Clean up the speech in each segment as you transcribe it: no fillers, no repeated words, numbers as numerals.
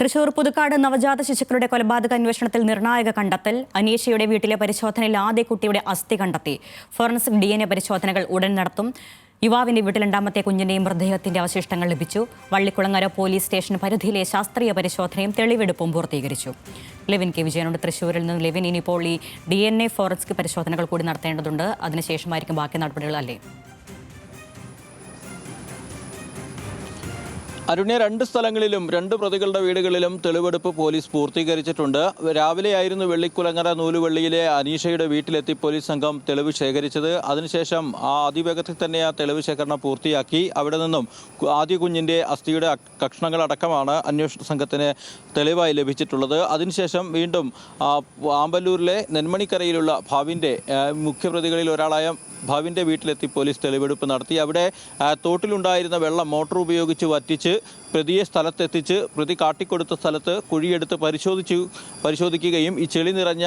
തൃശൂർ പുതുക്കാട് നവജാത ശിശുക്കളുടെ കൊലപാതക അന്വേഷണത്തിൽ നിർണായക കണ്ടെത്തൽ. അനീഷയുടെ വീട്ടിലെ പരിശോധനയിൽ ആദ്യ കുട്ടിയുടെ അസ്ഥി കണ്ടെത്തി. ഫോറൻസിക് DNA പരിശോധനകൾ ഉടൻ നടത്തും. യുവാവിന്റെ വീട്ടിൽ രണ്ടാമത്തെ കുഞ്ഞിന്റെയും മൃതദേഹത്തിന്റെ അവശിഷ്ടങ്ങൾ ലഭിച്ചു. വള്ളിക്കുളങ്ങര പോലീസ് സ്റ്റേഷൻ പരിധിയിലെ ശാസ്ത്രീയ പരിശോധനയും തെളിവെടുപ്പും പൂർത്തീകരിച്ചു. ലെവിൻ കെ വിജയനോട് തൃശൂരിൽ നിന്ന്. ലെവിൻ, ഇനിയിപ്പോൾ ഈ DNA ഫോറൻസിക് പരിശോധനകൾ കൂടി നടത്തേണ്ടതുണ്ട്. അതിനുശേഷമായിരിക്കും ബാക്കി നടപടികൾ, അല്ലേ? അരുണ്യ, രണ്ട് സ്ഥലങ്ങളിലും രണ്ട് പ്രതികളുടെ വീടുകളിലും തെളിവെടുപ്പ് പോലീസ് പൂർത്തീകരിച്ചിട്ടുണ്ട്. രാവിലെയായിരുന്നു വെള്ളിക്കുളങ്ങര നൂലുവള്ളിയിലെ അനീഷയുടെ വീട്ടിലെത്തി പോലീസ് സംഘം തെളിവ് ശേഖരിച്ചത്. അതിനുശേഷം അതിവേഗത്തിൽ തന്നെ ആ തെളിവ് ശേഖരണം പൂർത്തിയാക്കി. അവിടെ നിന്നും ആദ്യ കുഞ്ഞിൻ്റെ അസ്ഥിയുടെ കഷ്ണങ്ങളടക്കമാണ് അന്വേഷണ സംഘത്തിന് തെളിവായി ലഭിച്ചിട്ടുള്ളത്. അതിനുശേഷം വീണ്ടും ആമ്പല്ലൂരിലെ നെന്മണിക്കരയിലുള്ള ഭാവിൻ്റെ മുഖ്യപ്രതികളിൽ ഒരാളായ ഭാവിൻ്റെ വീട്ടിലെത്തി പോലീസ് തെളിവെടുപ്പ് നടത്തി. അവിടെ തോട്ടിലുണ്ടായിരുന്ന വെള്ളം മോട്ടോർ ഉപയോഗിച്ച് വറ്റിച്ച് പ്രതിയെ സ്ഥലത്തെത്തിച്ച് പ്രതി കാട്ടിക്കൊടുത്ത സ്ഥലത്ത് കുഴിയെടുത്ത് പരിശോധിക്കുകയും ഈ ചെളി നിറഞ്ഞ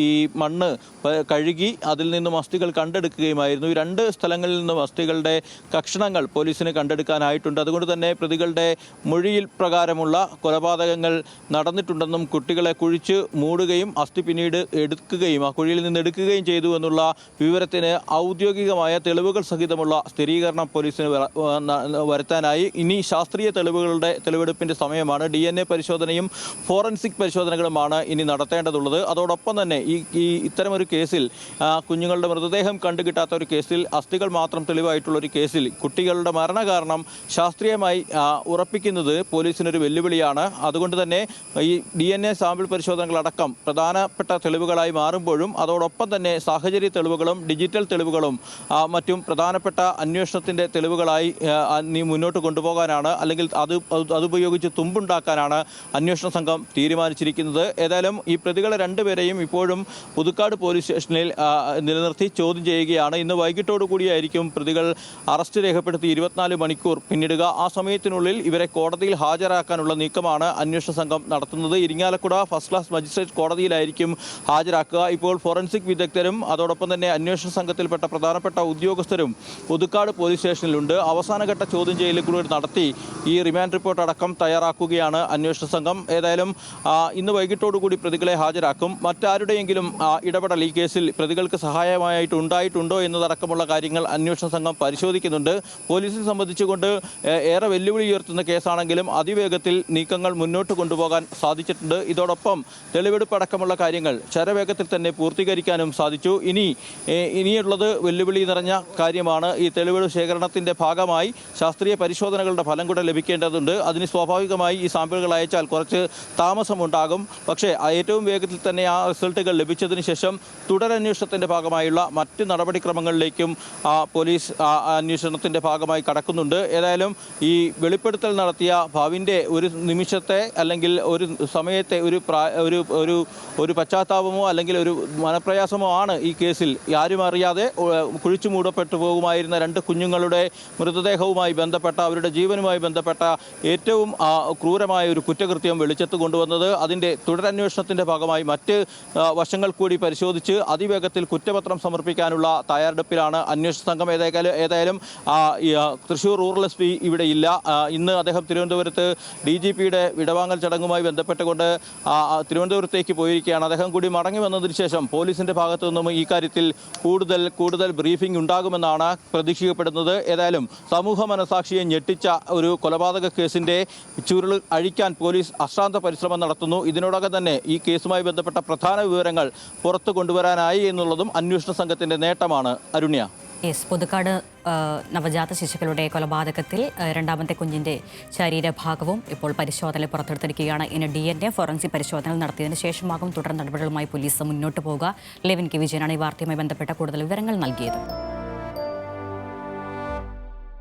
ഈ മണ്ണ് കഴുകി അതിൽ നിന്നും അസ്ഥികൾ കണ്ടെടുക്കുകയുമായിരുന്നു. ഈ രണ്ട് സ്ഥലങ്ങളിൽ നിന്നും അസ്ഥികളുടെ കഷണങ്ങൾ പോലീസിന് കണ്ടെടുക്കാനായിട്ടുണ്ട്. അതുകൊണ്ട് തന്നെ പ്രതികളുടെ മൊഴിയിൽ പ്രകാരമുള്ള കൊലപാതകങ്ങൾ നടന്നിട്ടുണ്ടെന്നും കുട്ടികളെ കുഴിച്ച് മൂടുകയും അസ്ഥി പിന്നീട് എടുക്കുകയും ആ കുഴിയിൽ നിന്ന് എടുക്കുകയും ചെയ്തു എന്നുള്ള വിവരത്തിന് ഔദ്യോഗികമായ തെളിവുകൾ സഹിതമുള്ള സ്ഥിരീകരണം പോലീസിന് വരുത്താനായി. ഇനി ശാസ്ത്രീയ തെളിവെടുപ്പിന്റെ സമയമാണ്. DNA പരിശോധനയും ഫോറൻസിക് പരിശോധനകളുമാണ് ഇനി നടത്തേണ്ടതുള്ളത്. അതോടൊപ്പം തന്നെ ഈ ഇത്തരമൊരു കേസിൽ കുഞ്ഞുങ്ങളുടെ മൃതദേഹം കണ്ടുകിട്ടാത്ത ഒരു കേസിൽ, അസ്ഥികൾ മാത്രം തെളിവായിട്ടുള്ള ഒരു കേസിൽ കുട്ടികളുടെ മരണകാരണം ശാസ്ത്രീയമായി ഉറപ്പിക്കുന്നത് പോലീസിനൊരു വെല്ലുവിളിയാണ്. അതുകൊണ്ട് തന്നെ ഈ DNA സാമ്പിൾ പരിശോധനകളടക്കം പ്രധാനപ്പെട്ട തെളിവുകളായി മാറുമ്പോഴും അതോടൊപ്പം തന്നെ സാഹചര്യ തെളിവുകളും ഡിജിറ്റൽ തെളിവുകളും മറ്റും പ്രധാനപ്പെട്ട അന്വേഷണത്തിൻ്റെ തെളിവുകളായി മുന്നോട്ട് കൊണ്ടുപോകാനാണ്, അല്ലെങ്കിൽ അതുപയോഗിച്ച് തുമ്പുണ്ടാക്കാനാണ് അന്വേഷണ സംഘം തീരുമാനിച്ചിരിക്കുന്നത്. ഏതായാലും ഈ പ്രതികളെ രണ്ടുപേരെയും ഇപ്പോഴും പുതുക്കാട് പോലീസ് സ്റ്റേഷനിൽ നിലനിർത്തി ചോദ്യം ചെയ്യുകയാണ്. ഇന്ന് വൈകിട്ടോടുകൂടിയായിരിക്കും പ്രതികൾ അറസ്റ്റ് രേഖപ്പെടുത്തി 24 മണിക്കൂർ പിന്നിടുക. ആ സമയത്തിനുള്ളിൽ ഇവരെ കോടതിയിൽ ഹാജരാക്കാനുള്ള നീക്കമാണ് അന്വേഷണ സംഘം നടത്തുന്നത്. ഇരിങ്ങാലക്കുട ഫസ്റ്റ് ക്ലാസ് മജിസ്ട്രേറ്റ് കോടതിയിലായിരിക്കും ഹാജരാക്കുക. ഇപ്പോൾ ഫോറൻസിക് വിദഗ്ധരും അതോടൊപ്പം തന്നെ അന്വേഷണ സംഘത്തിൽപ്പെട്ട പ്രധാനപ്പെട്ട ഉദ്യോഗസ്ഥരും പുതുക്കാട് പോലീസ് സ്റ്റേഷനിലുണ്ട്. അവസാനഘട്ട ചോദ്യം ചെയ്യൽ കൂടി നടത്തി ഈ റിമാൻഡ് റിപ്പോർട്ട് അടക്കം തയ്യാറാക്കുകയാണ് അന്വേഷണ സംഘം. ഏതായാലും ഇന്ന് വൈകിട്ടോടുകൂടി പ്രതികളെ ഹാജരാക്കും. മറ്റാരുടെയെങ്കിലും ഇടപെടൽ ഈ കേസിൽ പ്രതികൾക്ക് സഹായമായിട്ടുണ്ടായിട്ടുണ്ടോ എന്നതടക്കമുള്ള കാര്യങ്ങൾ അന്വേഷണ സംഘം പരിശോധിക്കുന്നുണ്ട്. പോലീസിനെ സംബന്ധിച്ചുകൊണ്ട് ഏറെ വെല്ലുവിളി ഉയർത്തുന്ന കേസാണെങ്കിലും അതിവേഗത്തിൽ നീക്കങ്ങൾ മുന്നോട്ട് കൊണ്ടുപോകാൻ സാധിച്ചിട്ടുണ്ട്. ഇതോടൊപ്പം തെളിവെടുപ്പ് അടക്കമുള്ള കാര്യങ്ങൾ ശരവേഗത്തിൽ തന്നെ പൂർത്തീകരിക്കാനും സാധിച്ചു. ഇനിയുള്ളത് വെല്ലുവിളി നിറഞ്ഞ കാര്യമാണ്. ഈ തെളിവെടുപ്പ് ശേഖരണത്തിൻ്റെ ഭാഗമായി ശാസ്ത്രീയ പരിശോധനകളുടെ ഫലം കൂടെ ലഭിക്കേണ്ടതുണ്ട്. അതിന് സ്വാഭാവികമായി ഈ സാമ്പിളുകൾ അയച്ചാൽ കുറച്ച് താമസമുണ്ടാകും. പക്ഷേ ഏറ്റവും വേഗത്തിൽ തന്നെ ആ റിസൾട്ടുകൾ ലഭിച്ചതിന് ശേഷം തുടരന്വേഷണത്തിൻ്റെ ഭാഗമായുള്ള മറ്റ് നടപടിക്രമങ്ങളിലേക്കും പോലീസ് അന്വേഷണത്തിൻ്റെ ഭാഗമായി കടക്കുന്നുണ്ട്. ഏതായാലും ഈ വെളിപ്പെടുത്തൽ നടത്തിയ ഭാവിൻ്റെ ഒരു നിമിഷത്തെ അല്ലെങ്കിൽ ഒരു സമയത്തെ ഒരു പശ്ചാത്താപമോ അല്ലെങ്കിൽ ഒരു മനപ്രയാസമോ ആണ് ഈ കേസിൽ. ആരും അറിയാതെ കുഴിച്ചു മൂടപ്പെട്ടു പോകുമായിരുന്ന രണ്ട് കുഞ്ഞുങ്ങളുടെ മൃതദേഹവുമായി ബന്ധപ്പെട്ട, അവരുടെ ജീവനുമായി ബന്ധപ്പെട്ട ഏറ്റവും ക്രൂരമായ ഒരു കുറ്റകൃത്യം വെളിച്ചത്ത് കൊണ്ടുവന്നത്. അതിൻ്റെ തുടരന്വേഷണത്തിൻ്റെ ഭാഗമായി മറ്റ് വശങ്ങൾ കൂടി പരിശോധിച്ച് അതിവേഗത്തിൽ കുറ്റപത്രം സമർപ്പിക്കാനുള്ള തയ്യാറെടുപ്പിലാണ് അന്വേഷണ സംഘം. ഏതായാലും തൃശൂർ റൂറൽ SP ഇവിടെ ഇല്ല. ഇന്ന് അദ്ദേഹം തിരുവനന്തപുരത്ത് DGPയുടെ വിടവാങ്ങൽ ചടങ്ങുമായി ബന്ധപ്പെട്ടുകൊണ്ട് തിരുവനന്തപുരത്തേക്ക് പോയിരിക്കുകയാണ്. അദ്ദേഹം കൂടി മടങ്ങി വന്നതിന് ശേഷം പോലീസിൻ്റെ ഭാഗത്തു നിന്നും ഈ കാര്യത്തിൽ കൂടുതൽ ബ്രീഫിംഗ് ഉണ്ടാകുമെന്നാണ് പ്രതീക്ഷിക്കപ്പെടുന്നത്. ഏതായാലും സമൂഹ മനസാക്ഷിയെ ഞെട്ടിച്ച ഒരു കൊലപാതക കേസിൻ്റെ ചുരുൾ അഴിക്കാൻ പോലീസ് അശ്രാന്ത പരിശ്രമം നടത്തുന്നു. ഇതിനോടകം തന്നെ ഈ കേസുമായി ബന്ധപ്പെട്ട പ്രധാന വിവരങ്ങൾ പുറത്തു കൊണ്ടുവരാനായി എന്നുള്ളതും അന്വേഷണ സംഘത്തിൻ്റെ നേട്ടമാണ്. അരുണ്യ. പുതുക്കാട് നവജാത ശിശുക്കളുടെ കൊലപാതകത്തിൽ രണ്ടാമത്തെ കുഞ്ഞിൻ്റെ ശരീരഭാഗവും ഇപ്പോൾ പരിശോധനയിൽ പുറത്തെടുത്തിരിക്കുകയാണ്. ഇനി DNA ഫോറൻസിക് പരിശോധനകൾ നടത്തിയതിനു ശേഷമാകും തുടർ നടപടികളുമായി പോലീസ് മുന്നോട്ട് പോകുക. ലെവിൻ കെ വിജയനാണ് ഈ വാർത്തയുമായി ബന്ധപ്പെട്ട കൂടുതൽ വിവരങ്ങൾ നൽകിയത്.